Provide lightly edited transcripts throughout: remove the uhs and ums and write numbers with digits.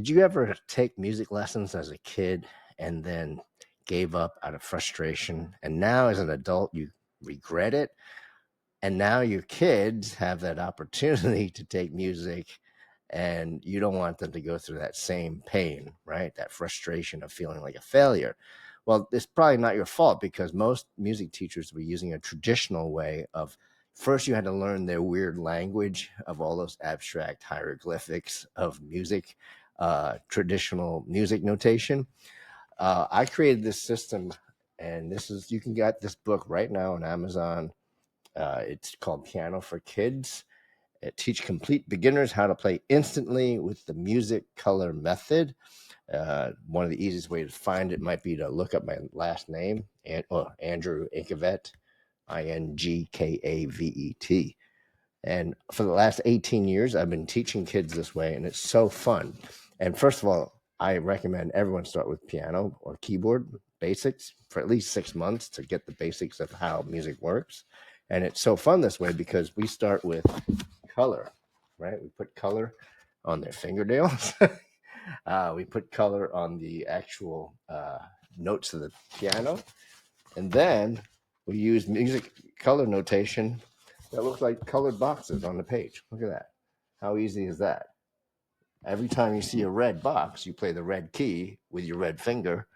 Did you ever take music lessons as a kid and then gave up out of frustration? And now, as an adult, you regret it? And now your kids have that opportunity to take music, and you don't want them to go through that same pain, right? That frustration of feeling like a failure. Well, it's probably not your fault because most music teachers were using a traditional way of first you had to learn their weird language of all those abstract hieroglyphics of music, traditional music notation. I created this system, and this is you can get this book right now on Amazon. It's called Piano for Kids. It teach complete beginners how to play instantly with the music color method. One of the easiest ways to find it might be to look up my last name, Andrew Inkavet, Ingkavet. And for the last 18 years, I've been teaching kids this way, and it's so fun. And first of all, I recommend everyone start with piano or keyboard basics for at least 6 months to get the basics of how music works. And it's so fun this way because we start with color, right? We put color on their fingernails. We put color on the actual notes of the piano. And then we use music color notation that looks like colored boxes on the page. Look at that. How easy is that? Every time you see a red box, you play the red key with your red finger.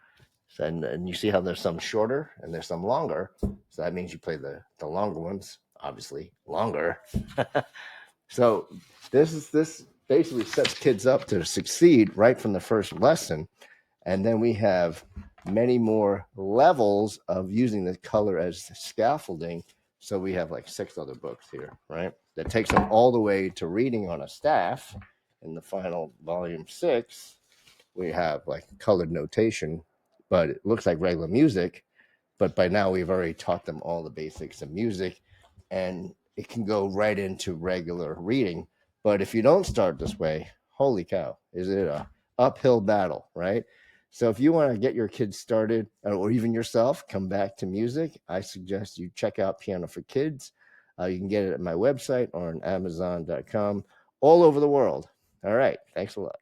And you see how there's some shorter and there's some longer. So that means you play the longer ones, obviously longer. So this basically sets kids up to succeed right from the first lesson. And then we have many more levels of using the color as scaffolding. So we have like 6 other books here, right? That takes them all the way to reading on a staff. In the final volume 6, we have like colored notation, but it looks like regular music. But by now we've already taught them all the basics of music, and it can go right into regular reading. But if you don't start this way, holy cow, is it a uphill battle, right? So if you want to get your kids started, or even yourself, come back to music, I suggest you check out Piano for Kids. You can get it at my website or on Amazon.com all over the world. All right. Thanks a lot.